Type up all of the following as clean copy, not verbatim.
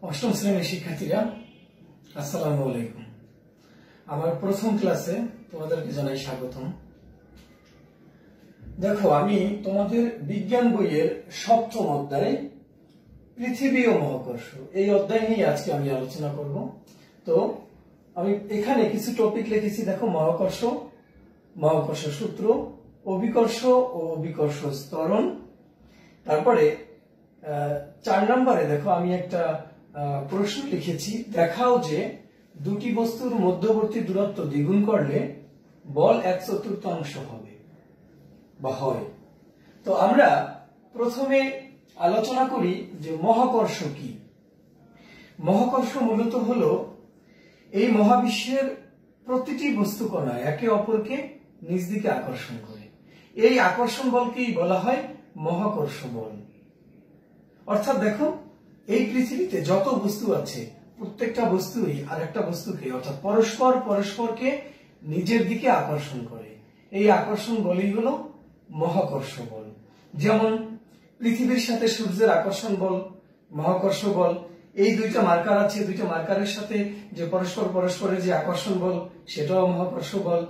অষ্টম শ্রেণীর শিক্ষার্থীরা আসসালামু আলাইকুম। আমার প্রথম ক্লাসে তোমাদেরকে জানাই স্বাগতম। দেখো, আমি তোমাদের বিজ্ঞান বইয়ের সপ্তম অধ্যায় পৃথিবী ও মহাকর্ষ এই অধ্যায় নিয়ে আজকে আমি আলোচনা করব। তো আমি এখানে কিছু টপিক লিখেছি। দেখো, মহাকর্ষ, মহাকর্ষ সূত্র, অভিকর্ষ ও অভিকর্ষ ত্বরণ। তারপরে 4 নম্বরে দেখো আমি একটা প্রশ্ন লিখেছি, দেখাও যে দুটি বস্তুর মধ্যবর্তী দূরত্ব দ্বিগুণ করলে বল 1/4 হবে বা হয়। তো আমরা প্রথমে আলোচনা করি যে মহাকর্ষ কি। মহাকর্ষ মূলত হলো এই মহাবিশ্বের প্রতিটি বস্তু কণা একে অপরকে নিজ দিকে আকর্ষণ করে। এই আকর্ষণ বলকেই বলা হয় মহাকর্ষ বল। অর্থাৎ দেখো, এই পৃথিবীতে যত বস্তু আছে প্রত্যেকটা বস্তুই আরেকটা বস্তুকে অর্থাৎ পরস্পরকে নিজের দিকে আকর্ষণ করে। এই আকর্ষণ বলই হলো মহাকর্ষ বল। যেমন পৃথিবীর সাথে সূর্যের আকর্ষণ বল মহাকর্ষ বল। এই দুইটা মার্কার আছে, দুইটা মার্কারের সাথে যে পরস্পরের যে আকর্ষণ বল সেটাও মহাকর্ষ বল।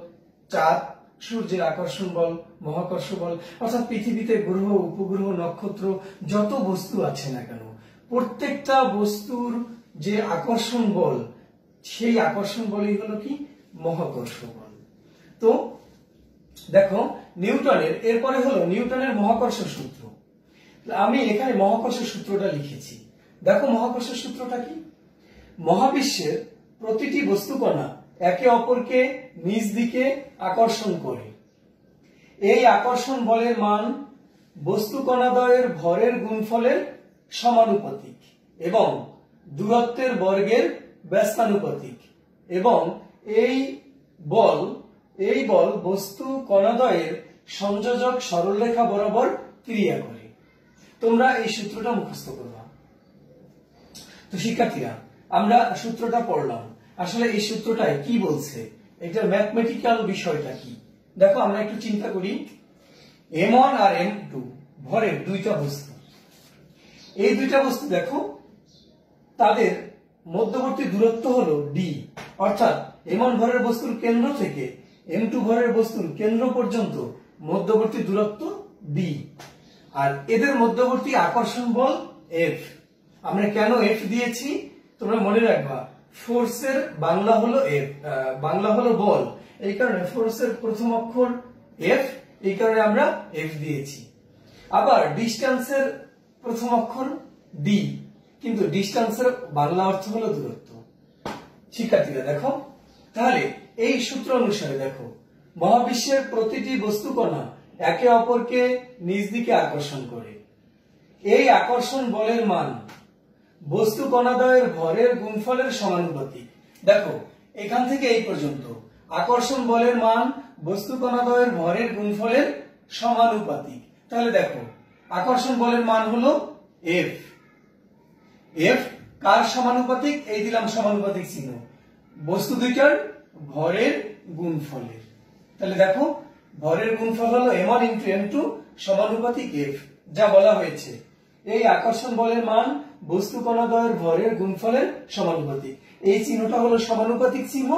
চাঁদ, সূর্যের আকর্ষণ বল মহাকর্ষ বল। অর্থাৎ পৃথিবীতে গ্রহ, উপগ্রহ, নক্ষত্র যত বস্তু আছে না কেন, প্রত্যেকটা বস্তুর যে আকর্ষণ বল সেই আকর্ষণ বলই হলো কি মহাকর্ষ বল। তো দেখো, নিউটনের এরপরে হলো নিউটনের মহাকর্ষ সূত্র। আমি এখানে মহাকর্ষ সূত্রটা লিখেছি। দেখো, মহাকর্ষ সূত্রটা কি? মহাবিশ্বের প্রতিটি বস্তু কণা একে অপরকে নিজ দিকে আকর্ষণ করে। এই আকর্ষণ বলের মান বস্তু কণাদ্বয়ের ভরের গুণফলের সমানুপাতিক এবং দূরত্বের বর্গের ব্যস্তানুপাতিক। এবং এই বল বস্তু কণাদ্বয়ের সংযোজক সরলরেখা বরাবর ক্রিয়া করে। তোমরা এই সূত্রটা মুখস্থ করবা। তো শিক্ষার্থীরা, আমরা সূত্রটা পড়লাম। আসলে এই সূত্রটায় কি বলছে, এটা ম্যাথমেটিক্যাল বিষয়টা কি? দেখো, আমরা একটু চিন্তা করি। m1 আর m2 ভরের দুইটা বস্তু। এই দুইটা বস্তু দেখো, তাদের মধ্যবর্তী দূরত্ব হলো d। অর্থাৎ m1 ভরের বস্তুর কেন্দ্র থেকে m2 ভরের বস্তুর কেন্দ্র পর্যন্ত মধ্যবর্তী দূরত্ব d। আর এদের মধ্যবর্তী আকর্ষণ বল F। আমরা কেন F দিয়েছি তোমরা মনে রাখবা। ফোর্সের বাংলা হলো বল। এই কারণে ফোর্সের প্রথম অক্ষর F, এই কারণে আমরা F দিয়েছি। আবার ডিস্টেন্সের প্রথম অক্ষর D, কিন্তু ডিস্টেন্সের বাংলা অর্থ হলো দূরত্ব। শিক্ষার্থীরা দেখো, তাহলে এই সূত্র অনুসারে দেখো, মহাবিশ্বের প্রতিটি বস্তু কণা একে অপরকে নিজ দিকে আকর্ষণ করে। এই আকর্ষণ বলের মান বস্তু কণাদ্বয়ের ভরের গুণফলের সমানুপাতিক। দেখো, এখান থেকে এই পর্যন্ত আকর্ষণ বলের মান বস্তু কণাদ্বয়ের ভরের গুণফলের সমানুপাতিক। তাহলে দেখো, আকর্ষণ বলের মান হলো F। F কার সমানুপাতিক? এই দিলাম সমানুপাতিক চিহ্ন, বস্তু দুইটার ভরের গুণফলের। তাহলে দেখো, ভরের গুণফল হলো m1 × m2 সমানুপাতিক F। যা বলা হয়েছে, এই আকর্ষণ বলের মান বস্তু কণাদ্বয়ের ভরের গুণফলের সমানুপাতিক। এই চিহ্নটা হলো সমানুপাতিক চিহ্ন,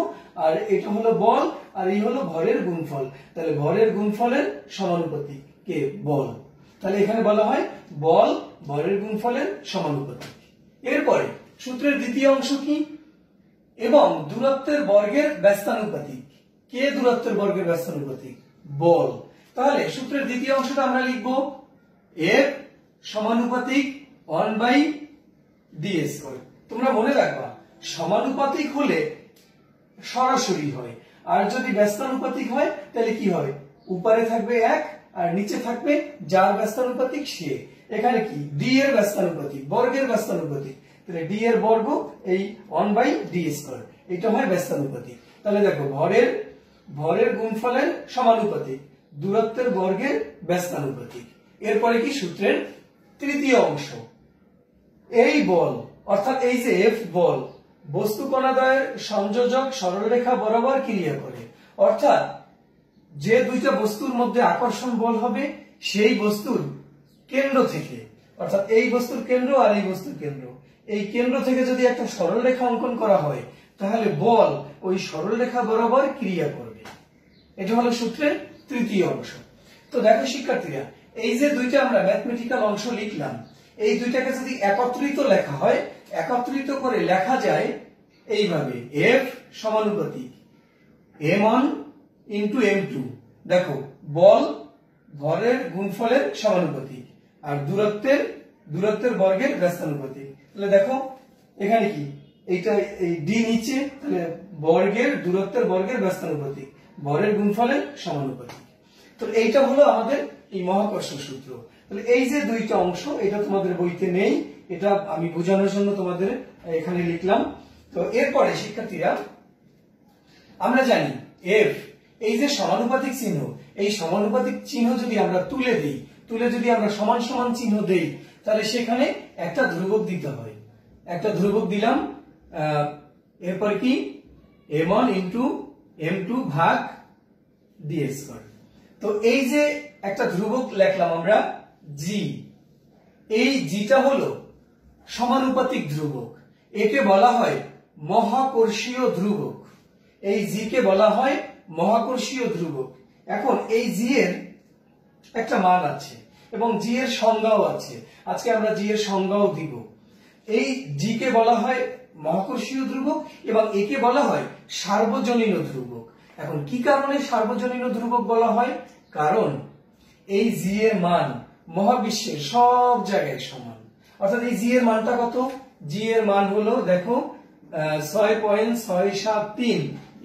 আর এটা হলো বল, আর এই হলো ভরের গুণফল। তাহলে ভরের গুণফলের সমানুপাতিক কে? বল। তাহলে এখানে বলা হয় বল ভরের গুণফলের সমানুপাতিক। এরপরে সূত্রের দ্বিতীয় অংশ কি? এবং দূরত্বের বর্গের ব্যস্তানুপাতিক। কে দূরত্বের বর্গের ব্যস্তানুপাতিক? বল। তাহলে সূত্রের দ্বিতীয় অংশটা আমরা লিখব F সমানুপাতিক 1/d²। তোমরা মনে রাখবা, সমানুপাতিক হলে সরাসরি হয়, আর যদি ব্যস্তানুপাতিক হয় তাহলে কি হয়? উপরে থাকবে 1 আর নিচে থাকবে যার ব্যস্তানুপাতিক সে। এখানে কি d এর ব্যস্তানুপাতিক, বর্গের ব্যস্তানুপাতিক। তাহলে d এর বর্গ এই 1/d², এটা হয় ব্যস্তানুপাতিক। তাহলে দেখো, ভরের গুণফলের সমানুপাতিক, দূরত্বের বর্গের ব্যস্তানুপাতিক। এরপরে কি সূত্রের তৃতীয় অংশ, এই বল অর্থাৎ এই যে F বল বস্তু কণাদ্বয়ের সংযোজক সরলরেখা বরাবর ক্রিয়া করে। অর্থাৎ যে দুইটা বস্তুর মধ্যে আকর্ষণ বল হবে সেই বস্তুর কেন্দ্র থেকে, অর্থাৎ এই বস্তুর কেন্দ্র আর এই বস্তুর কেন্দ্র, এই কেন্দ্র থেকে যদি একটা সরলরেখা অঙ্কন করা হয় তাহলে বল ওই সরলরেখা বরাবর ক্রিয়া করবে। এটা হলো সূত্রের তৃতীয় অংশ। তো দেখো শিক্ষার্থীরা, এই যে দুইটা আমরা ম্যাথমেটিক্যাল অংশ লিখলাম, এই দুইটাকে যদি একত্রিত লেখা হয়, একত্রিত করে লেখা যায় এইভাবে, F সমানুপাতিক m1 ইন্টু m2। দেখো বল ভরের গুণফলের সমানুপাতিক আর দূরত্বের বর্গের ব্যস্তানুপাতিক। তাহলে দেখো এখানে কি, এইটা এই ডি নিচে, তাহলে দূরত্বের বর্গের ব্যস্তানুপাতিক, ভরের গুণফলের সমানুপাতিক। তো এইটা হলো আমাদের এই মহাকর্ষ সূত্র। তাহলে এই যে দুইটা অংশ, এটা তোমাদের বইতে নেই, এটা আমি বোঝানোর জন্য তোমাদের এখানে লিখলাম। তো এরপরে শিক্ষার্থীরা, আমরা জানি F, এই যে সমানুপাতিক চিহ্ন, এই সমানুপাতিক চিহ্ন যদি আমরা তুলে যদি আমরা সমান সমান চিহ্ন দেই, তাহলে সেখানে একটা ধ্রুবক দিতে হয়। একটা ধ্রুবক দিলাম, এরপর কি m1 ইন্টু m2 ভাগ d স্কয়ার। তো এই যে একটা ধ্রুবক লিখলাম আমরা g, এই জিটা হলো সমানুপাতিক ধ্রুবক, একে বলা হয় মহাকর্ষীয় ধ্রুবক। এই জি কে বলা হয় মহাকর্ষীয় ধ্রুবক। এখন এই জি এর একটা মান আছে এবং জি এর সংজ্ঞাও আছে, আজকে আমরা জি এর সংজ্ঞাও দিব। এই জি কে বলা হয় মহাকর্ষীয় ধ্রুবক এবং একে বলা হয় সার্বজনীন ধ্রুবক। এখন কি কারণে সার্বজনীন ধ্রুবক বলা হয়? কারণ এই জি এর মান মহাবিশ্বের সব জায়গায় সমান। অর্থাৎ এই জি এর মানটা কত? জি এর মান হলো দেখো 6.673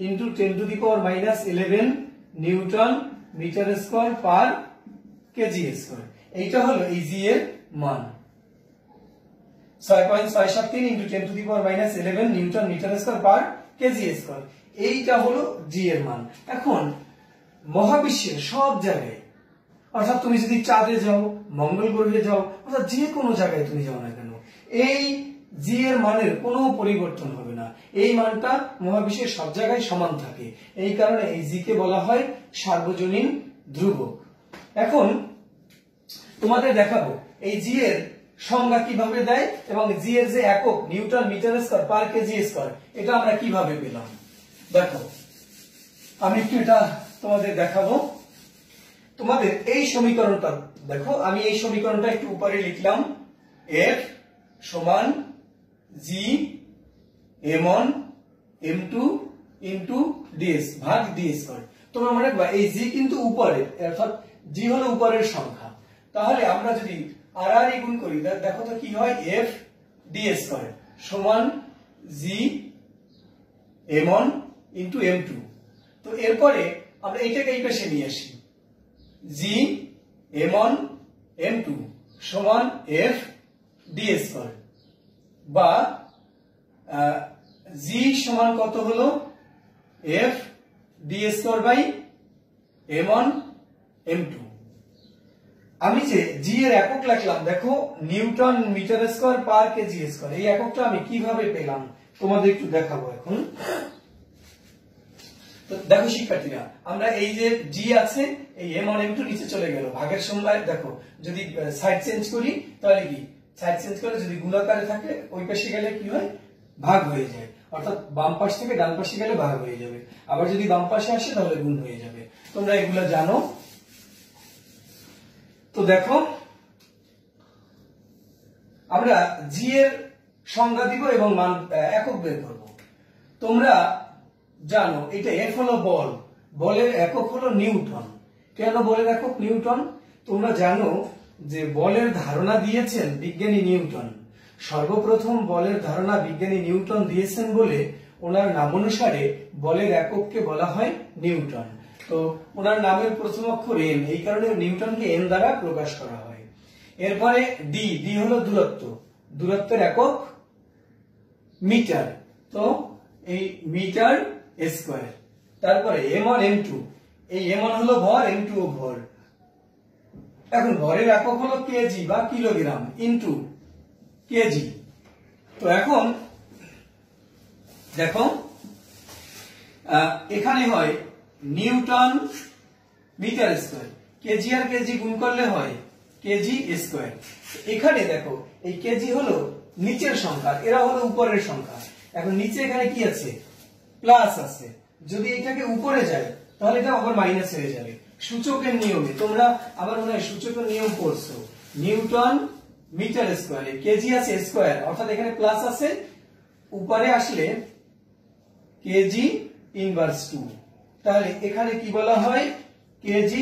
into 10⁻⁻11 newton metre square per kg square. এইটা হলো এই জি এর মান, 6.673 into 10⁻⁻11 newton metre square per kg square. এইটা হলো জি এর মান। এখন মহাবিশ্বের সব জায়গায়, অর্থাৎ তুমি যদি চাঁদে যাও, মঙ্গল গ্রহে যাও, অর্থাৎ যে কোনো জায়গায় তুমি যাও না কেন, এই জি এর মানের কোনো পরিবর্তন হবে না। এই মানটা মহাবিশ্বের সব জায়গায় সমান থাকে। এই কারণে এই জি কে বলা হয় সার্বজনীন ধ্রুবক। এখন তোমাদের দেখাবো এই জি এর সংজ্ঞা কিভাবে দেয় এবং জি এর যে একক newton metre square per kg square, এটা আমরা কিভাবে পেলাম। দেখো আমি একটু এটা তোমাদের দেখাবো। তোমাদের এই সমীকরণটা দেখো, আমি এই সমীকরণটা একটু উপরে লিখলাম, F সমান G m1 m2 into ds ভাগ d স্কয়ার। তোমরা মনে রাখবা এই G কিন্তু উপরে, অর্থাৎ G হলো উপরের সংখ্যা। তাহলে আমরা যদি আর গুণ করি, দেখো তো কি হয়, F d স্কয়ার সমান G m1 ইন্টু m2। তো এরপরে আমরা এইটাকে এই পাশে নিয়ে আসি, G m1 m2 সমান F d স্কয়ার, বা G সমান কত হলো F d square by m1 m2। আমি যে G এর একক লিখলাম, দেখো newton metre square per kg square, এই এককটা আমি কিভাবে পেলাম তোমাদের একটু দেখাবো এখন। তো দেখো শিক্ষার্থীরা, আমরা এই যে G আছে, এই m1 m2 নিচে চলে গেল, ভাগের সময় দেখো যদি সাইড চেঞ্জ করি তাহলে কি, সাইড চেঞ্জ করে যদি গুণাকারে থাকে ওই পাশে গেলে কি হয়, ভাগ হয়ে যায়। অর্থাৎ বাম পাশ থেকে ডান পাশে গেলে ভাগ হয়ে যাবে, আবার যদি বাম পাশে আসে তাহলে গুণ হয়ে যাবে। তোমরা এগুলা জানো। তো দেখো আমরা জি এর সংজ্ঞা দিব এবং মান একক বের করব। তোমরা জানো এটা এফ হলো বল, বলের একক হলো নিউটন। কেন বলের একক নিউটন? তোমরা জানো যে বলের ধারণা দিয়েছেন বিজ্ঞানী নিউটন। সর্বপ্রথম বলের ধারণা বিজ্ঞানী নিউটন দিয়েছেন বলে ওনার নামানুসারে বলের একককে বলা হয় নিউটন। তো ওনার নামের প্রথম অক্ষর এন, এই কারণে নিউটনকে এন দ্বারা প্রকাশ করা হয়। এরপরে ডি, ডি হলো দূরত্ব, দূরত্বের একক মিটার, তো এই মিটার স্কয়ার। তারপরে m1 m2, এই m1 হলো ভর, m2 ও ভর। এখন ভরের একক হলো কেজি বা কিলোগ্রাম ইনটু কেজি। তো এখন দেখো এখানে হয় নিউটন মিটার স্কয়ার, কেজি আর কেজি গুণ করলে হয় কেজি স্কয়ার। এখানে দেখো এই কেজি হলো নিচের সংখ্যা, এরা হলো উপরের সংখ্যা। এখন নিচে এখানে কি আছে, প্লাস আছে, যদি এটাকে উপরে যায় তাহলে এটা আবার মাইনাস হয়ে যাবে। সূচকের নিয়মে তোমরা আবার মনে হয় সূচকের নিয়ম পড়ছো, নিউটন মিটার স্কয়ারে কেজি আছে স্কয়ার, অর্থাৎ এখানে প্লাস আছে, উপরে আসলে কেজি ইনভার্স 2। তাহলে এখানে কি বলা হয়, kg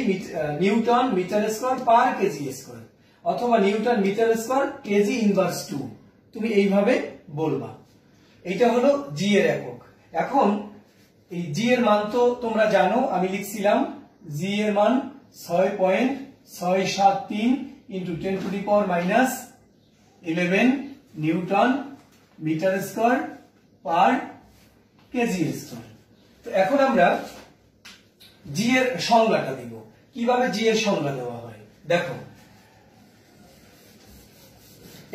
newton metre square per kg square, অথবা newton metre square kg inverse 2, তুমি এইভাবে বলবা। এটা হলো জি এর একক। এখন এই জি এর মান তো তোমরা জানো, আমি লিখছিলাম জি এর মান 6.673 into 10 to the power minus 11 newton metre square per kg square. তো এখন আমরা জি এর সংজ্ঞাটা দিব। কিভাবে জি এর সংজ্ঞা দেওয়া হয় দেখো,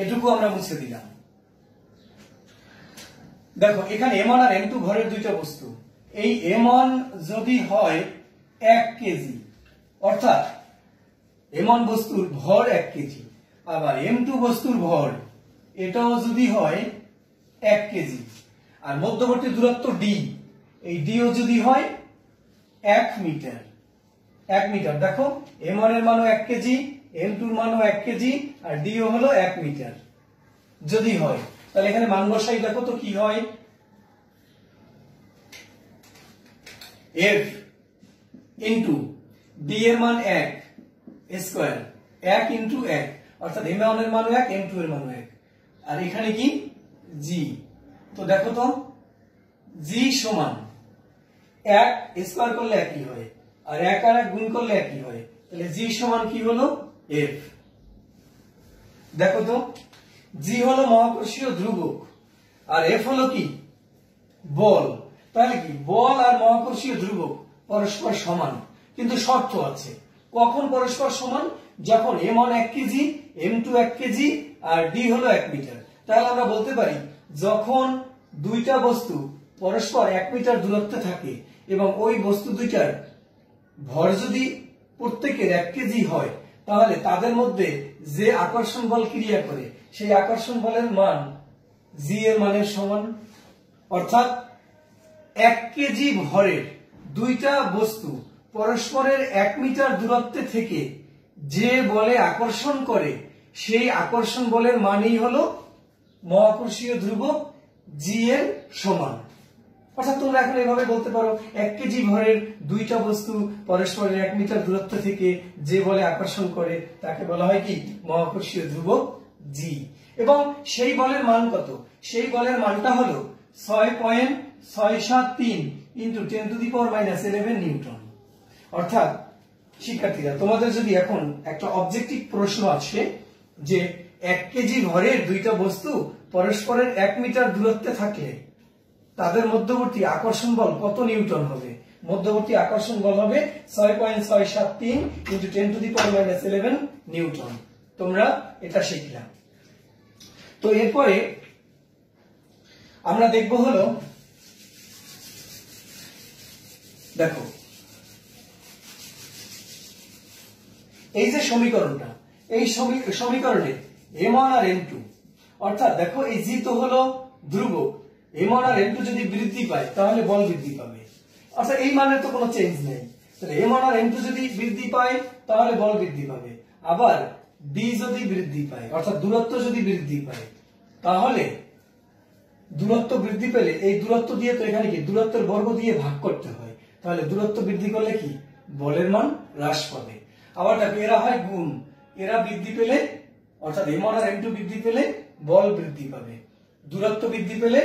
এটুকু আমরা মুছে দিলাম। দেখো এখানে m1 আর m2 ঘরের দুইটা বস্তু, এই m1 যদি হয় 1 কেজি, অর্থাৎ m1 বস্তুর ভর 1 কেজি, আবার m2 বস্তুর ভর এটাও যদি হয় 1 কেজি, আর মধ্যবর্তী দূরত্ব d, এই d ও যদি হয় 1 মিটার, 1 মিটার। দেখো m1 এর মানও 1 কেজি, m2 এর মানও 1 কেজি, আর d ও হলো 1 মিটার যদি হয়, তাহলে এখানে মান বসাই, দেখো তো কি হয়, f ইনটু d এর মান 1 স্কয়ার, 1 ইনটু 1, অর্থাৎ m1 এর মান 1, m2 এর মান 1, আর এখানে কি g। তো দেখো তো g সমান 1 স্কয়ার করলে একই হয়, আর 1 আর 1 গুণ করলে একই হয়, তাহলে g সমান কি হলো f। দেখো তো g হলো মহাকর্ষীয় ধ্রুবক, আর f হলো কি বল। তাহলে কি বল আর মহাকর্ষীয় ধ্রুবক পরস্পর সমান, কিন্তু শর্ত আছে। কখন পরস্পর সমান, যখন m1 1 কেজি, m2 1 কেজি, আর d হলো 1 মিটার। তাহলে আমরা বলতে পারি যখন দুইটা বস্তু পরস্পর 1 মিটার দূরত্বে থাকে এবং ওই বস্তু দুইটার ভর যদি প্রত্যেকের 1 কেজি হয়, তাহলে তাদের মধ্যে যে আকর্ষণ বল ক্রিয়া করে সেই আকর্ষণ বলের মান জি এর মানের সমান। অর্থাৎ 1 কেজি ভরের দুইটা বস্তু পরস্পরের 1 মিটার দূরত্বে থেকে যে বলে আকর্ষণ করে সেই আকর্ষণ বলের মানই হলো মহাকর্ষীয় ধ্রুবক জি এর সমান। অর্থাৎ তোমরা এখন এভাবে বলতে পারো 1 কেজি ভরের দুইটা বস্তু পরস্পরের 1 মিটার দূরত্ব থেকে যে বলে আকর্ষণ করে তাকে বলা হয় কি মহাকর্ষীয় ধ্রুবক জি। এবং সেই বলের মান কত, সেই বলের মানটা হলো 6.673 into 10 to the power minus 11 Newton. অর্থাৎ শিক্ষার্থীরা, তোমাদের যদি এখন একটা অবজেক্টিভ প্রশ্ন আসে যে 1 কেজি ভরের দুইটা বস্তু পরস্পরের 1 মিটার দূরত্বে থাকলে তাদের মধ্যবর্তী আকর্ষণ বল কত নিউটন হবে, মধ্যবর্তী আকর্ষণ বল হবে 6.673 into 10 to the power minus 11 Newton. তোমরা এটা শিখলা। তো এরপরে আমরা দেখব হলো, দেখো এই যে সমীকরণটা, এই সমীকরণে m1 আর m2, অর্থাৎ দেখো এই জি তো হলো ধ্রুবক, m1 আর m2 যদি বৃদ্ধি পায় তাহলে বল বৃদ্ধি পাবে, অর্থাৎ এই মানের তো কোনো চেঞ্জ নেই। তাহলে m1 আর m2 যদি বৃদ্ধি পায় তাহলে বল বৃদ্ধি পাবে, আবার d যদি বৃদ্ধি পায় অর্থাৎ দূরত্ব যদি বৃদ্ধি পায়, তাহলে দূরত্ব বৃদ্ধি পেলে এই দূরত্ব দিয়ে তো এখানে কি দূরত্বের বর্গ দিয়ে ভাগ করতে হয়, তাহলে দূরত্ব বৃদ্ধি করলে কি বলের মান হ্রাস পাবে। আবার দেখো এরা হয় গুণ, এরা বৃদ্ধি পেলে অর্থাৎ m1 আর m2 বৃদ্ধি পেলে বল বৃদ্ধি পাবে, দূরত্ব বৃদ্ধি পেলে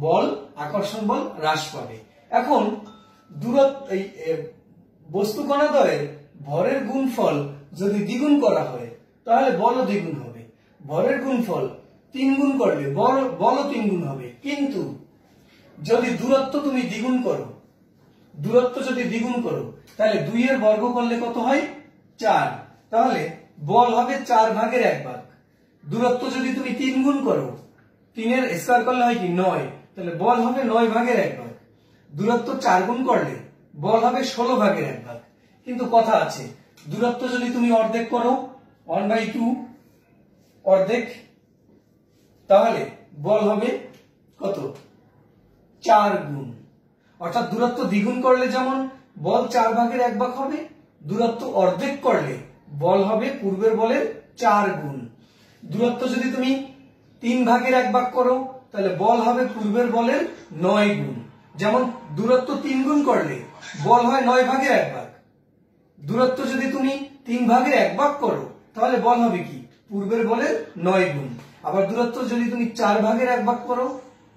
বল আকর্ষণ বল হ্রাস পাবে। এখন দূরত্ব এই বস্তু কণাদ্বয়ের ভরের গুণফল যদি দ্বিগুণ করা হয় তাহলে বলও দ্বিগুণ হবে, ভরের গুণফল 3 গুণ করলে বলও 3 গুণ হবে। কিন্তু যদি দূরত্ব তুমি দ্বিগুণ করো, দূরত্ব যদি দ্বিগুণ করো তাহলে 2 এর বর্গ করলে কত হয় 4, তাহলে বল হবে 4 ভাগের 1 ভাগ। দূরত্ব যদি তুমি 3 গুণ করো, 3 এর স্কয়ার করলে হয় কি 9, তাহলে বল হবে 9 ভাগের 1 ভাগ। দূরত্ব 4 গুণ করলে বল হবে 16 ভাগের 1 ভাগ। কিন্তু কথা আছে, দূরত্ব যদি তুমি অর্ধেক করো 1/2 অর্ধেক, তাহলে বল হবে কত 4 গুণ, অর্থাৎ দূরত্ব দ্বিগুণ করলে যেমন বল 4 ভাগের 1 ভাগ হবে, দূরত্ব অর্ধেক করলে বল হবে পূর্বের বলের 4 গুণ। দূরত্ব যদি তুমি 3 ভাগের 1 ভাগ করো তাহলে বল হবে পূর্বের বলের 9 গুণ। যেমন দূরত্ব 3 গুণ করলে বল হয় 9 ভাগের 1 ভাগ। দূরত্ব যদি তুমি 3 ভাগের 1 ভাগ করো তাহলে বল হবে কি পূর্বের বলের 9 গুণ। আবার দূরত্ব যদি তুমি 4 ভাগের 1 ভাগ করো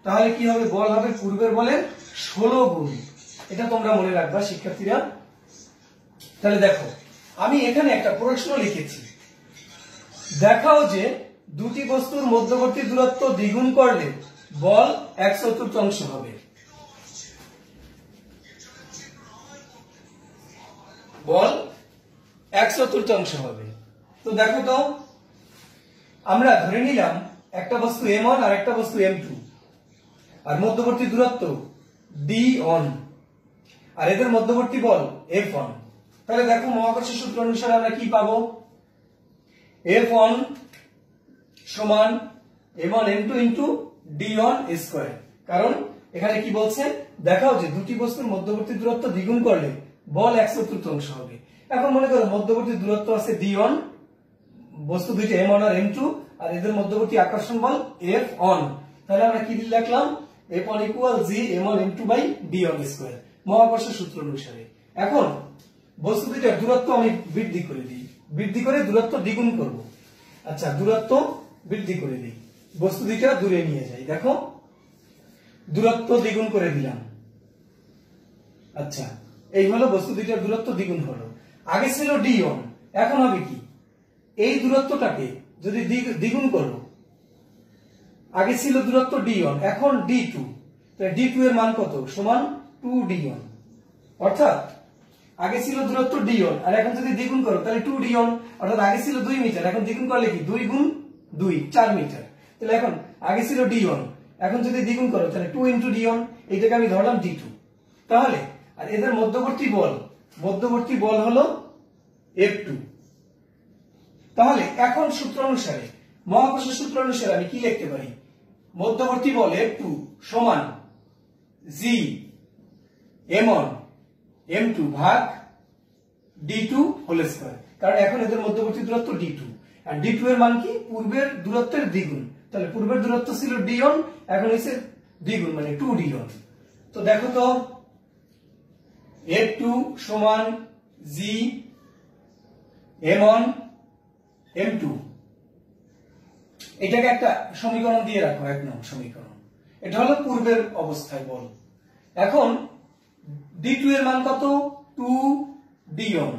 তাহলে কি হবে বল হবে পূর্বের বলের 16 গুণ। এটা তোমরা মনে রাখবা শিক্ষার্থীরা। তাহলে দেখো আমি এখানে একটা প্রশ্ন লিখেছি, দেখাও যে দুটি বস্তুর মধ্যবর্তী দূরত্ব দ্বিগুণ করলে বল 1/4 হবে। বল 1/4 হবে। তো দেখো তো আমরা ধরে নিলাম একটা বস্তু m1 আর একটা বস্তু m2 আর মধ্যবর্তী দূরত্ব d1 আর এদের মধ্যবর্তী বল F1। তাহলে দেখো মহাকর্ষের সূত্র অনুসারে আমরা কি পাবো, F1 সমান m1 m2 into d1 square. কারণ এখানে কি বলছে, দেখাও যে দুটি বস্তুর মধ্যবর্তী দূরত্ব দ্বিগুণ করলে বল 1/4 হবে। এখন মনে করো মধ্যবর্তী দূরত্ব আছে d1, বস্তু দুইটা m1 আর m2 আর এদের মধ্যবর্তী আকর্ষণ বল F1। তাহলে আমরা কি লিখলাম, F1 equal g m1 m2 by d1 square মহাকর্ষের সূত্র অনুসারে। এখন বস্তু দুইটার দূরত্ব আমি বৃদ্ধি করে দিই, বৃদ্ধি করে দূরত্ব দ্বিগুণ করব। আচ্ছা দূরত্ব বৃদ্ধি করে দিই, বস্তু দুইটা দূরে নিয়ে যাই। দেখো দূরত্ব দ্বিগুণ করে দিলাম। আচ্ছা এই হলো বস্তু দুইটার দূরত্ব দ্বিগুণ হলো। আগে ছিল d1, এখন হবে কি এই দূরত্বটাকে যদি দ্বিগুণ করো, আগে ছিল দূরত্ব d1 এখন d2, তাহলে d2 এর মান কত সমান 2d1। অর্থাৎ আগে ছিল দূরত্ব d1 আর এখন যদি দ্বিগুণ করো তাহলে 2d1, অর্থাৎ আগে ছিল 2 মিটার এখন দ্বিগুণ করলে কি 2 গুণ 2 4 মিটার। তাহলে এখন আগে ছিল d1 এখন যদি দ্বিগুণ করো তাহলে 2 ইনটু d1, এইটাকে আমি ধরলাম d2। তাহলে আর এদের মধ্যবর্তী বল হলো F2। তাহলে এখন সূত্র অনুসারে মহাকর্ষের সূত্র অনুসারে আমি কি লিখতে পারি, মধ্যবর্তী বল F2 সমান g m1 m2 ভাগ d2 হোল স্কয়ার। কারণ এখন এদের মধ্যবর্তী দূরত্ব d2 আর d2 এর মান কি পূর্বের দূরত্বের দ্বিগুণ। তাহলে পূর্বের দূরত্ব ছিল d1 এখন হইছে দ্বিগুণ মানে 2d1। তো দেখো তো F2 সমান g m1 m2, এটাকে একটা সমীকরণ দিয়ে রাখো, 1 নং সমীকরণ। এটা হলো পূর্বের অবস্থায় বল। এখন d2 এর মান কত 2d1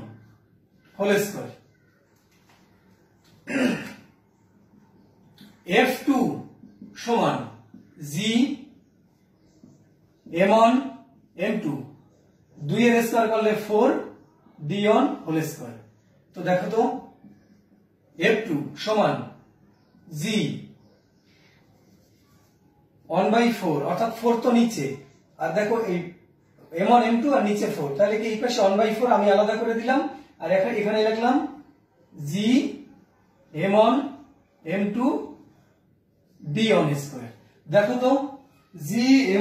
হোল স্কয়ার। F2 সমান g m1 m2, 2 এর স্কয়ার করলে 4d1 হোল স্কয়ার। তো দেখো তো F2 সমান g 1/4, অর্থাৎ 4 তো নিচে আর দেখো এই m1 m2 আর নিচে 4, তাহলে কি এই পাশে 1/4 আমি আলাদা করে দিলাম আর এখানে লিখলাম g m1 m2 d1 square. দেখো তো g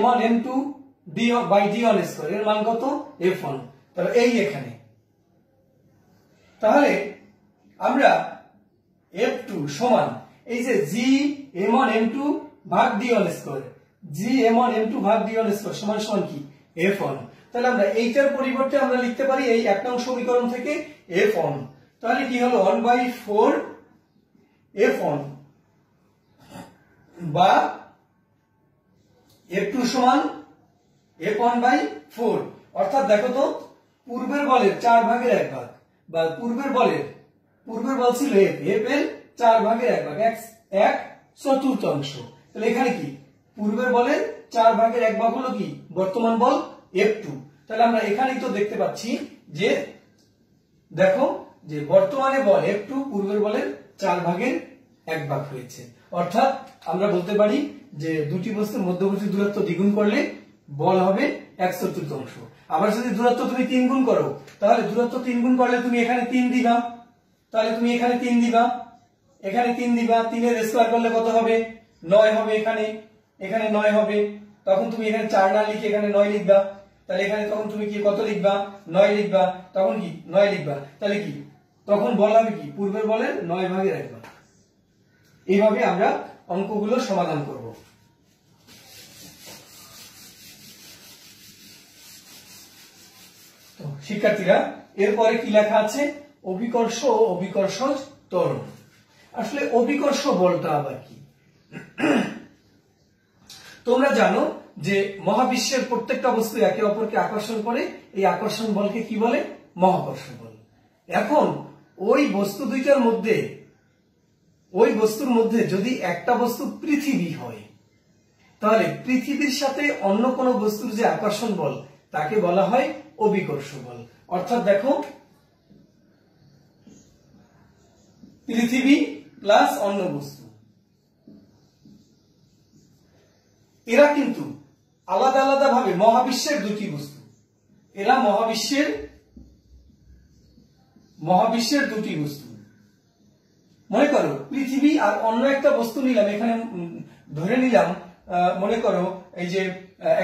m1 m2 d1 square এর মান কত F1। তাহলে এই এখানে, তাহলে আমরা F2 সমান এই যে g m1 m2 ভাগ d1 square, g m1 m2 ভাগ d1 স্কয়ার সমান সমান কি F1। তাহলে আমরা এইটার পরিবর্তে আমরা লিখতে পারি এই 1 নং সমীকরণ থেকে F1। তাহলে কি হলো 1/4 F1 বা F2 সমান F1/4। অর্থাৎ দেখো তো পূর্বের বলের 4 ভাগের 1 ভাগ বা পূর্বের বল ছিল F এর 4 ভাগের 1 ভাগ 1/4। তাহলে এখানে কি পূর্বের বলের 4 ভাগের 1 ভাগ হলো কি বর্তমান বল F2। তাহলে আমরা এখানেই তো দেখতে পাচ্ছি যে দেখো যে বর্তমানে বল F2 পূর্বের বলের 4 ভাগের 1 ভাগ হয়েছে। অর্থাৎ আমরা বলতে পারি যে দুটি বস্তুর মধ্যবর্তী দূরত্ব দ্বিগুণ করলে বল হবে 1/4। আবার যদি দূরত্ব তুমি 3 গুণ করো তাহলে দূরত্ব 3 গুণ করলে তুমি এখানে 3 দিবা, তাহলে তুমি এখানে 3 দিবা, এখানে 3 দিবা, 3 এর স্কয়ার করলে কত হবে 9 হবে, এখানে এখানে 9 হবে, তখন তুমি এখানে 4 না লিখে এখানে 9 লিখবা, তাহলে এখানে তখন তুমি কি কত লিখবা? 9 লিখবা, তখন কি 9 লিখবা, তাহলে কি তখন বল হবে কি পূর্বের বলের 9 ভাগে রাখবা। এইভাবে আমরা অঙ্কগুলো সমাধান করব। তো শিক্ষার্থীরা এরপরে কি লেখা আছে? অভিকর্ষ ও অভিকর্ষজ ত্বরণ। আসলে অভিকর্ষ বলটা আবার কি? তোমরা জানো যে মহাবিশ্বের প্রত্যেকটা বস্তু একে অপরকে আকর্ষণ করে, এই আকর্ষণ বলকে কি বলে? মহাকর্ষ বল। এখন ওই বস্তু দুইটার মধ্যে, ওই বস্তুর মধ্যে যদি একটা বস্তু পৃথিবী হয়, তাহলে পৃথিবীর সাথে অন্য কোন বস্তুর যে আকর্ষণ বল তাকে বলা হয় অভিকর্ষ বল। অর্থাৎ দেখো, পৃথিবী প্লাস অন্য বস্তু, এরা কিন্তু আলাদা আলাদা ভাবে মহাবিশ্বের দুটি বস্তু, এরা মহাবিশ্বের দুটি বস্তু। মনে করো পৃথিবী আর অন্য একটা বস্তু নিলাম, এখানে ধরে নিলাম মনে করো এই যে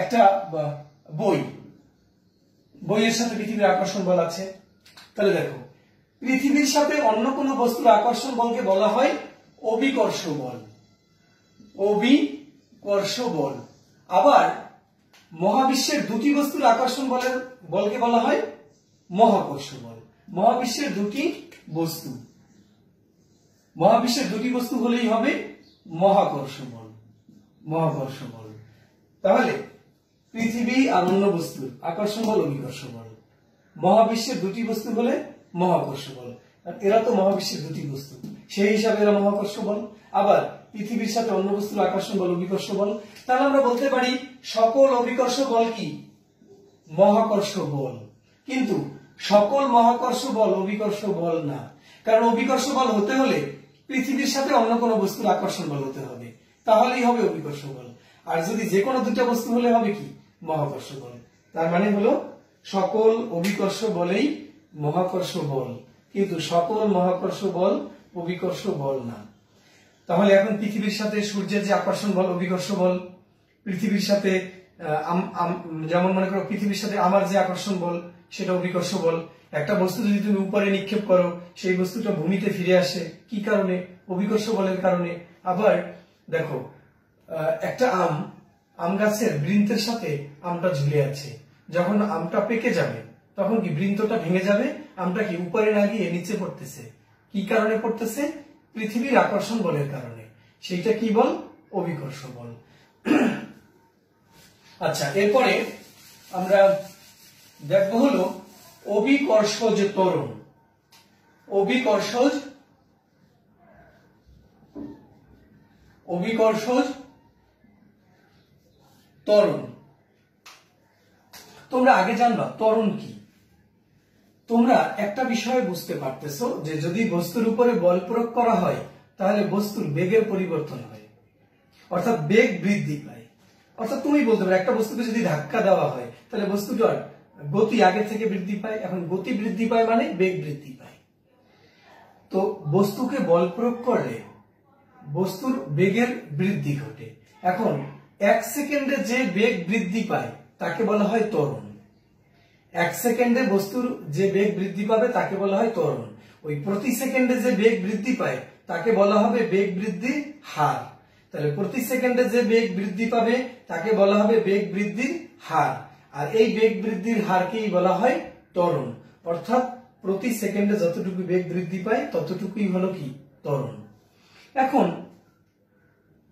একটা বইয়ের সাথে পৃথিবীর আকর্ষণ বল আছে। তাহলে দেখো, পৃথিবীর সাথে অন্য কোনো বস্তুর আকর্ষণ বলকে বলা হয় অভিকর্ষ বল, অভিকর্ষ বল। আবার মহাবিশ্বের দুটি বস্তুর আকর্ষণ বলকে বলা হয় মহাকর্ষ বল। মহাবিশ্বের দুটি বস্তু হলেই হবে মহাকর্ষ বল, মহাকর্ষ বল। তাহলে পৃথিবী আর অন্য বস্তুর আকর্ষণ বল অভিকর্ষ বল, মহাবিশ্বের দুটি বস্তু হলে মহাকর্ষ বল। এরা তো মহাবিশ্বের দুটি বস্তু, সেই হিসাবে এরা মহাকর্ষ বল। আবার পৃথিবীর সাথে অন্য বস্তুর আকর্ষণ বল অভিকর্ষ বল। তাহলে আমরা বলতে পারি সকল অভিকর্ষ বল কি? মহাকর্ষ বল। কিন্তু সকল মহাকর্ষ বল অভিকর্ষ বল না, কারণ অভিকর্ষ বল হতে হলে পৃথিবীর সাথে অন্য কোনো বস্তুর আকর্ষণ বল হতে হবে, তাহলেই হবে অভিকর্ষ বল। আর যদি যে কোনো দুটো বস্তু হলে হবে কি? মহাকর্ষ বল। তার মানে হলো সকল অভিকর্ষ বলেই মহাকর্ষ বল, কিন্তু সকল মহাকর্ষ বল অভিকর্ষ বল না। তাহলে এখন পৃথিবীর সাথে সূর্যের যে আকর্ষণ বল অভিকর্ষ বল, পৃথিবীর সাথে যেমন মনে করো পৃথিবীর সাথে আমার যে আকর্ষণ বল সেটা অভিকর্ষ বল। একটা বস্তু যদি তুমি উপরে নিক্ষেপ করো, সেই বস্তুটা ভূমিতে ফিরে আসে, কি কারণে? অভিকর্ষ বলের কারণে। আবার দেখো, একটা আম গাছের বৃন্তের সাথে আমটা ঝুলে আছে, যখন আমটা পেকে যাবে তখন কি বৃন্তটা ভেঙে যাবে, আমটা কি উপরে না গিয়ে নিচে পড়তেছে, কি কারণে পড়তেছে? পৃথিবীর আকর্ষণ বলের কারণে। সেইটা কি বল? অভিকর্ষ বল। আচ্ছা, এরপরে আমরা দেখবো হলো অভিকর্ষজ ত্বরণ। অভিকর্ষজ ত্বরণ। তোমরা আগে জানবা ত্বরণ কি। তোমরা একটা বিষয় বুঝতে পারতেছো যে যদি বস্তুর উপরে বল প্রয়োগ করা হয় তাহলে বস্তুর বেগের পরিবর্তন হয়, অর্থাৎ বেগ বৃদ্ধি পায়। অর্থাৎ তুমি বলতে পারো একটা বস্তুকে যদি ধাক্কা দেওয়া হয় তাহলে বস্তুটার গতি আগে থেকে বৃদ্ধি পায়, এখন গতি বৃদ্ধি পায় মানে বেগ বৃদ্ধি পায়। তো বস্তুকে বল প্রয়োগ করলে বস্তুর বেগের বৃদ্ধি ঘটে। এখন 1 সেকেন্ডে যে বেগ বৃদ্ধি পায় তাকে বলা হয় ত্বরণ। 1 সেকেন্ডে বস্তুর যে বেগ বৃদ্ধি পাবে তাকে বলা হয় ত্বরণ। ওই প্রতি সেকেন্ডে যে বেগ বৃদ্ধি পায় তাকে বলা হবে বেগ বৃদ্ধির হার। তাহলে প্রতি সেকেন্ডে যে বেগ বৃদ্ধি পাবে তাকে বলা হবে বেগ বৃদ্ধির হার, আর এই বেগ বৃদ্ধির হারকেই বলা হয় ত্বরণ। অর্থাৎ প্রতি সেকেন্ডে যতটুকু বেগ বৃদ্ধি পায় ততটুকুই হলো কি? ত্বরণ। এখন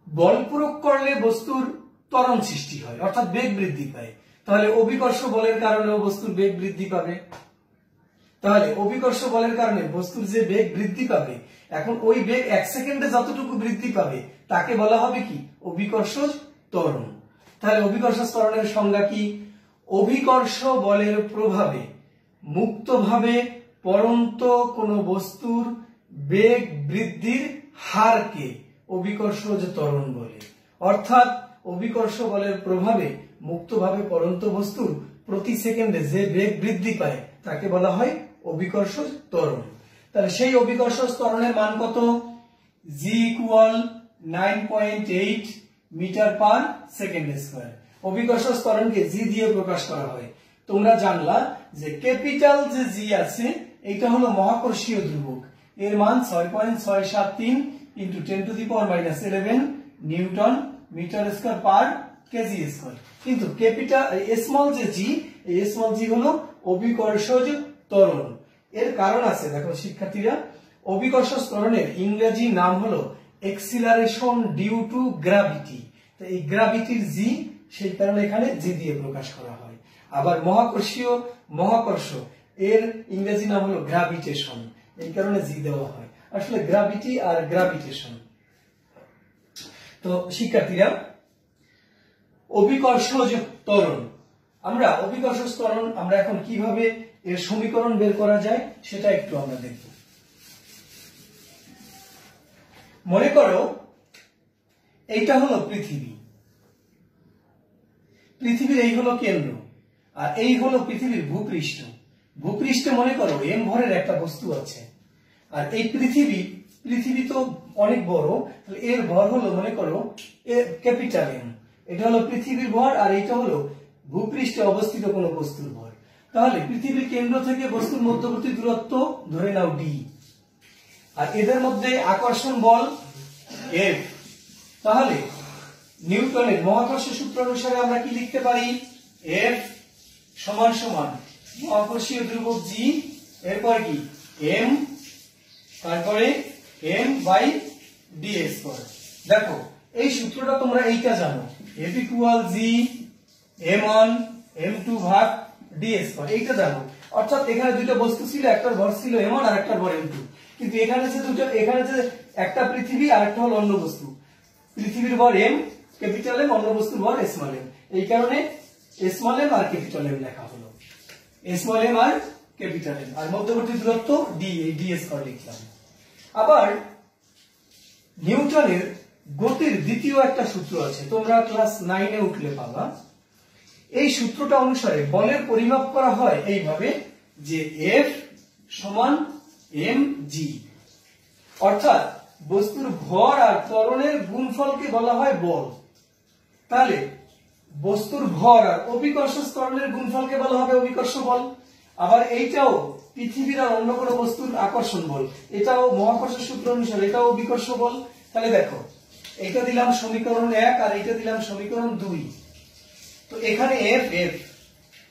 বল প্রয়োগ করলে বস্তুর ত্বরণ সৃষ্টি হয়, অর্থাৎ বেগ বৃদ্ধি পায়। তাহলে অভিকর্ষ বলের কারণেও বস্তুর বেগ বৃদ্ধি পাবে। তাহলে অভিকর্ষ বলের কারণে বস্তুর যে বেগ বৃদ্ধি পাবে, এখন ওই বেগ 1 সেকেন্ডে যতটুকু বৃদ্ধি পাবে তাকে বলা হবে কি? অভিকর্ষজ ত্বরণ। তাহলে অভিকর্ষজ ত্বরণের সংজ্ঞা কি? অভিকর্ষ বলের প্রভাবে মুক্তভাবে পরন্ত কোন বস্তুর বেগ বৃদ্ধির হারকে অভিকর্ষজ ত্বরণ বলে। অর্থাৎ অভিকর্ষ বলের প্রভাবে মুক্তভাবে পরন্ত বস্তুর প্রতি সেকেন্ডে যে বেগ বৃদ্ধি পায় তাকে বলা হয় অভিকর্ষজ ত্বরণ। তাহলে সেই অভিকর্ষজ ত্বরণের মান কত? G = 9.8 metre per second square. অভিকর্ষ ত্বরণকে জি দিয়ে প্রকাশ করা হয়। তোমরা জানলা যে ক্যাপিটাল যে জি আছে এটা হলো মহাকর্ষীয় ধ্রুবক, এর মান 6.673 into 10⁻11 newton metre square per kg square. কিন্তু ক্যাপিটাল স্মল যে জি, এই স্মল জি হলো অভিকর্ষজ ত্বরণ। এর কারণ আছে, দেখো শিক্ষার্থীরা, অভিকর্ষ ত্বরণের ইংরেজি নাম হলো এক্সিলারেশন ডিউ টু গ্র্যাভিটি। তো এই গ্র্যাভিটির জি, সেই কারণে এখানে জি দিয়ে প্রকাশ করা হয়। আবার মহাকর্ষ এর ইংরেজি নাম হলো গ্র্যাভিটেশন, এই কারণে জি দেওয়া হয়। আসলে গ্র্যাভিটি আর গ্র্যাভিটেশন। তো শিক্ষার্থীরা, অভিকর্ষজ ত্বরণ, আমরা অভিকর্ষ ত্বরণ আমরা এখন কিভাবে এর সমীকরণ বের করা যায় সেটা একটু আমরা দেখব। মনে করো এইটা হলো পৃথিবী, পৃথিবীর এই হলো কেন্দ্র, আর এই হলো পৃথিবীর ভূপৃষ্ঠ। ভূপৃষ্ঠে মনে করো এম ভরের একটা বস্তু আছে, আর এই পৃথিবী তো অনেক বড়, তাহলে এর ভর হলো মনে করো ক্যাপিটাল এম। এটা হলো পৃথিবীর ভর, আর এটা হলো ভূপৃষ্ঠে অবস্থিত কোনো বস্তুর ভর। তাহলে পৃথিবীর কেন্দ্র থেকে বস্তুর মধ্যবর্তী দূরত্ব ধরে নাও ডি, আর এদের মধ্যে আকর্ষণ বল এফ। তাহলে নিউটনের মহাকর্ষ সূত্র অনুসারে আমরা কি লিখতে পারি? এফ সমান সমান মহাকর্ষীয় ধ্রুবক জি, এরপর কি এম, তারপরে এম বাই ডি স্কয়ার। দেখো এই সূত্রটা তোমরা এইটা জানো, এফ ইকুয়াল জি m1 m2 ভাগ ডি স্কয়ার, এইটা জানো। অর্থাৎ এখানে দুইটা বস্তু ছিল, একটার ভর ছিল m1 আর একটার ভর m2। কিন্তু এখানে যে একটা পৃথিবী আর একটা হলো অন্য বস্তু। পৃথিবীর ভর m ক্যাপিটাল এম, অন্য বস্তুর ভর স্মল এম, এই কারণে small M R capital M লেখা হলো। Small M R capital M, আর মধ্যবর্তী দূরত্ব ডি, এই ডি স্কয়ার লিখলাম। আবার নিউটনের গতির দ্বিতীয় একটা সূত্র আছে, তোমরা ক্লাস 9 এ উঠলে পাবা। এই সূত্রটা অনুসারে বলের পরিমাপ করা হয় এইভাবে যে F সমান mg, অর্থাৎ বস্তুর ভর আর ত্বরণের গুণফলকে বলা হয় বল। তাহলে বস্তুর ভর আর অভিকর্ষ ত্বরণের গুণফলকে বলা হবে অভিকর্ষ বল। আবার এইটাও পৃথিবীর আর অন্য কোনো বস্তুর আকর্ষণ বল, এটাও মহাকর্ষ সূত্র অনুসারে এটাও অভিকর্ষ বল। তাহলে দেখো এটা দিলাম সমীকরণ 1 আর এটা দিলাম সমীকরণ 2। তো এখানে এফ এফ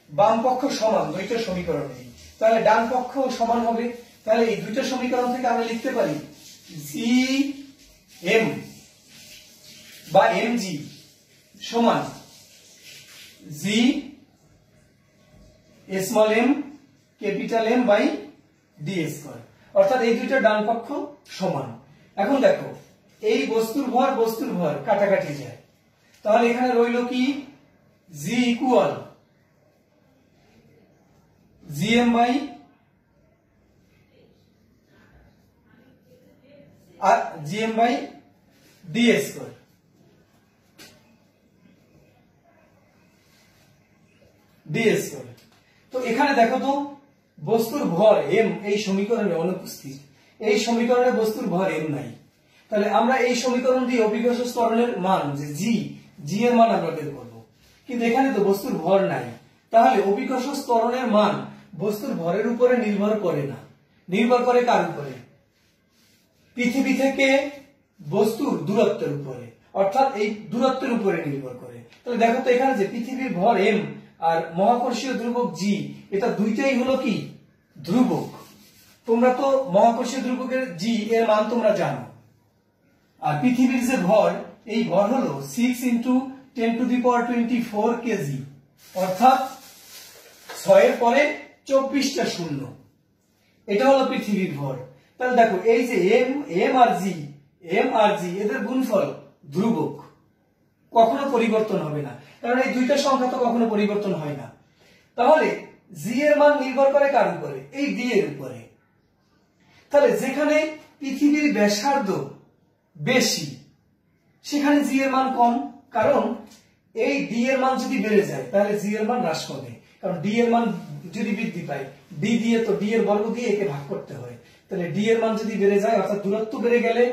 বাম পক্ষ সমান দুইটা সমীকরণ নেই, তাহলে ডান পক্ষ সমান হবে। তাহলে এই দুইটা সমীকরণ থেকে আমরা লিখতে পারি জি এম বা mg সমান G small M capital M by D square, অর্থাৎ এই দুইটা ডান পক্ষ সমান। এখন দেখো এই বস্তুর ভর কাটাকাটি যায়, তাহলে এখানে রইল কি g equal gm by R gm by D square. তো এখানে দেখো তো বস্তুর ভর m এই সমীকরণে অনুপস্থিত, এই সমীকরণে বস্তুর ভর m নাই। তাহলে আমরা এই সমীকরণ দিয়ে অভিকর্ষ ত্বরণের মান যে জি এর মান আমরা বের করব, কিন্তু এখানে তো বস্তুর ভর নাই। তাহলে অভিকর্ষ ত্বরণের মান বস্তুর ভরের উপরে নির্ভর করে না, নির্ভর করে কার উপরে? পৃথিবী থেকে বস্তুর দূরত্বের উপরে, অর্থাৎ এই দূরত্বের উপরে নির্ভর করে। তাহলে দেখো তো এখানে যে পৃথিবীর ভর m আর মহাকর্ষীয় ধ্রুবক জি, এটা দুইটাই হলো কি ধ্রুবক। তোমরা তো মহাকর্ষীয় ধ্রুবকের জি এর মান তোমরা জানো, আর পৃথিবীর যে ভর, এই ভর হলো 6 × 10⁻24 কেজি, অর্থাৎ 6 এর পরে 24টা শূন্য, এটা হলো পৃথিবীর ভর। তাহলে দেখো এই যে এম আর জি এদের গুণফল ধ্রুবক, কখনো পরিবর্তন হবে না, কারণ এই দুইটা সংখ্যা তো কখনো পরিবর্তন হয় না। তাহলে জি এর মান নির্ভর করে কার উপরে? এই ডি এর উপরে। তাহলে যেখানে পৃথিবীর ব্যাসার্ধ বেশি সেখানে জি এর মান কম, কারণ এই ডি এর মান যদি বেড়ে যায় তাহলে জি এর মান হ্রাস পাবে, কারণ ডি এর মান যদি বৃদ্ধি পায় ডি দিয়ে তো ডি এর বর্গ দিয়ে একে ভাগ করতে হয়। তাহলে ডি এর মান যদি বেড়ে যায়, অর্থাৎ দূরত্ব বেড়ে গেলে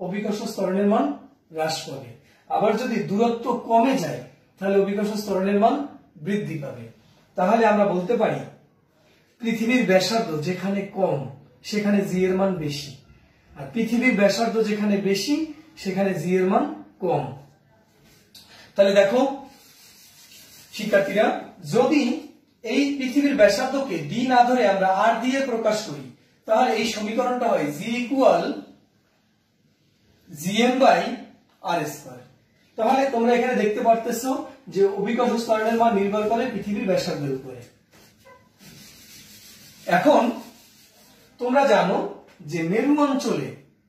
অভিকর্ষ ত্বরণের মান হ্রাস পাবে। আবার যদি দূরত্ব কমে যায় তাহলে অভিকর্ষজ ত্বরণের মান বৃদ্ধি পাবে। তাহলে আমরা বলতে পারি পৃথিবীর ব্যাসার্ধ যেখানে কম সেখানে জি এর মান বেশি, আর পৃথিবীর ব্যাসার্ধ যেখানে বেশি সেখানে জি এর মান কম। তাহলে দেখো শিক্ষার্থীরা, যদি এই পৃথিবীর ব্যাসার্ধকে ডি না ধরে আমরা আর দিয়ে প্রকাশ করি তাহলে এই সমীকরণটা হয় G equal GM by R square. তাহলে তোমরা এখানে দেখতে পারতেছো যে অভিকর্ষজ ত্বরণের মান নির্ভর করে পৃথিবীর ব্যাসার্ধের উপরে। এখন তোমরা জানো যে মেরু অঞ্চলে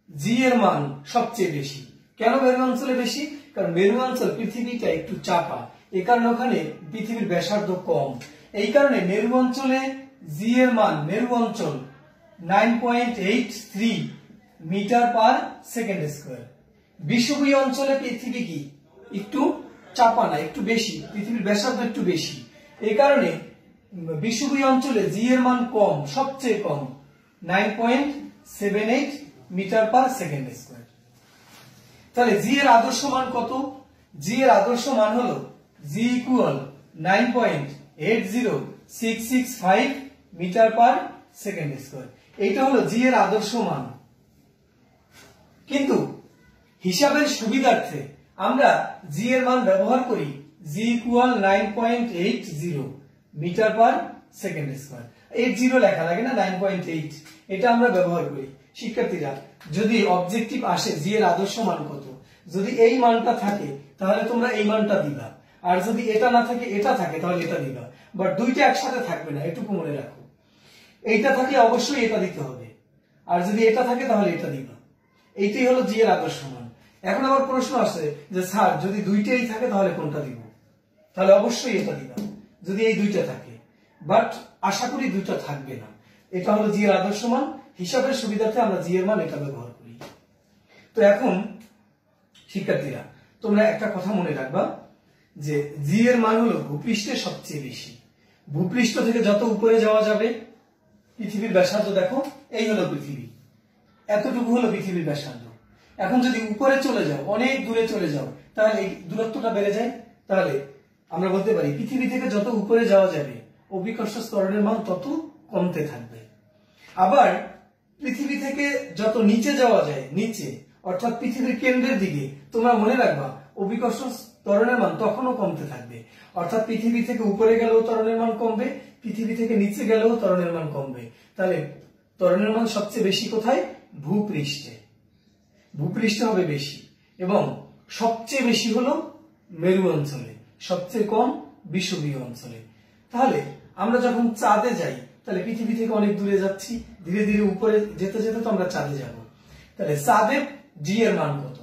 জি এর মান সবচেয়ে বেশি। কেন মেরু অঞ্চলে বেশি? কারণ মেরু অঞ্চল পৃথিবীটা একটু চাপা, এই কারণে ওখানে পৃথিবীর ব্যাসার্ধ কম। এই কারণে মেরু অঞ্চলে জি এর মান, মেরু অঞ্চল 9.83 মিটার পার সেকেন্ড স্কয়ার। বিষুবীয় অঞ্চলে পৃথিবী কি একটু চাপা না, একটু বেশি, পৃথিবীর ব্যাসার্ধ একটু বেশি, এই কারণে বিষুবীয় অঞ্চলে জি এর মান কম, সবচেয়ে কম 9.78 মিটার পার সেকেন্ড স্কয়ার। তাহলে জি এর আদর্শ মান কত? জি এর আদর্শ মান হলো G equal 9.80665 metre per second square. এইটা হলো জি এর আদর্শ মান। কিন্তু হিসাবের সুবিধার্থে আমরা জি এর মান ব্যবহার করি G equal 9.80 metre per second square. 80 লেখা লাগে না, 9.8 এটা আমরা ব্যবহার করি। শিক্ষার্থীরা, যদি অবজেক্টিভ আসে জি এর আদর্শ মান কত, যদি এই মানটা থাকে তাহলে তোমরা এই মানটা দিবা, আর যদি এটা না থাকে এটা থাকে তাহলে এটা দিবা। বাট দুইটা একসাথে থাকবে না, এটুকু মনে রাখো। এইটা থাকলে অবশ্যই এটা দিতে হবে, আর যদি এটা থাকে তাহলে এটা দিবা। এইটাই হলো জি এর আদর্শ মান। এখন আবার প্রশ্ন আসে যে স্যার যদি দুইটাই থাকে তাহলে কোনটা দিব? তাহলে অবশ্যই এটা দিবা যদি এই দুইটা থাকে, বাট আশা করি দুইটা থাকবে না। এটা হলো জি এর আদর্শ মান। হিসাবের সুবিধার্থে আমরা জি এর মান এটা ব্যবহার করি। তো এখন শিক্ষার্থীরা, তোমরা একটা কথা মনে রাখবা যে জি এর মান হলো ভূপৃষ্ঠের সবচেয়ে বেশি। ভূপৃষ্ঠ থেকে যত উপরে যাওয়া যাবে, পৃথিবীর ব্যাসার্ধ দেখো, এই হলো পৃথিবী, এতটুকু হলো পৃথিবীর ব্যাসার্ধ। এখন যদি উপরে চলে যাও, অনেক দূরে চলে যাও, তাহলে এই দূরত্বটা বেড়ে যায়। তাহলে আমরা বলতে পারি পৃথিবী থেকে যত উপরে যাওয়া যাবে অভিকর্ষজ ত্বরণের মান তত কমতে থাকবে। আবার পৃথিবী থেকে যত নিচে যাওয়া যায়, নিচে অর্থাৎ পৃথিবীর কেন্দ্রের দিকে, তোমরা মনে রাখবা অভিকর্ষজ ত্বরণের মান তখনও কমতে থাকবে। অর্থাৎ পৃথিবী থেকে উপরে গেলেও ত্বরণের মান কমবে, পৃথিবী থেকে নিচে গেলেও ত্বরণের মান কমবে। তাহলে ত্বরণের মান সবচেয়ে বেশি কোথায়? ভূপৃষ্ঠে। ভূপৃষ্ঠে হবে বেশি, এবং সবচেয়ে বেশি হলো মেরু অঞ্চলে, সবচেয়ে কম বিষুবীয় অঞ্চলে। তাহলে আমরা যখন চাঁদে যাই তাহলে পৃথিবী থেকে অনেক দূরে যাচ্ছি, ধীরে ধীরে উপরে যেতে যেতে তো আমরা চাঁদে যাব। তাহলে চাঁদে জি এর মান কত?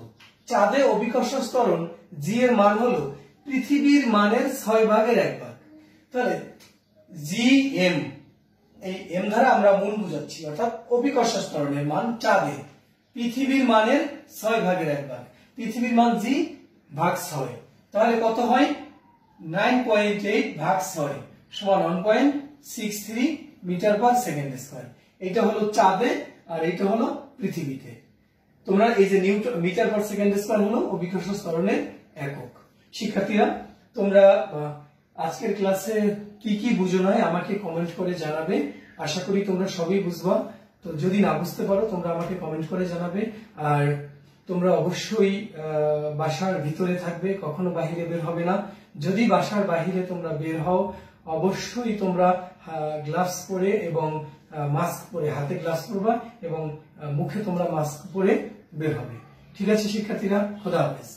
চাঁদে অভিকর্ষজ ত্বরণ জি এর মান হলো পৃথিবীর মানের 6/1 ভাগ। তাহলে জি এম, এই এম দ্বারা আমরা মূল বুঝাচ্ছি, অর্থাৎ অভিকর্ষজ ত্বরণের মান চাঁদে পৃথিবীর মানের 6/1 ভাগ। পৃথিবীর মান জি ভাগ 6, তাহলে কত হয়? 9.8 ভাগ 6 সমান 1.63 মিটার পার সেকেন্ড স্কয়ার। এটা হলো চাঁদে, আর এটা হলো পৃথিবীতে। তোমরা এই যে মিটার পার সেকেন্ড স্কয়ার হলো অভিকর্ষজ ত্বরণের একক। শিক্ষার্থীরা, তোমরা আজকের ক্লাসে কি কি বুঝো নাই আমাকে কমেন্ট করে জানাবে। আশা করি তোমরা সবই বুঝবা। তো যদি না বুঝতে পারো তোমরা আমাকে কমেন্ট করে জানাবে। আর তোমরা অবশ্যই বাসার ভিতরে থাকবে, কখনো বাহিরে বের হবে না। যদি বাসার বাহিরে তোমরা বের হও অবশ্যই তোমরা গ্লাভস পরে এবং মাস্ক পরে, হাতে গ্লাভস পরবা এবং মুখে তোমরা মাস্ক পরে বের হবে। ঠিক আছে শিক্ষার্থীরা, খোদা হাফেজ।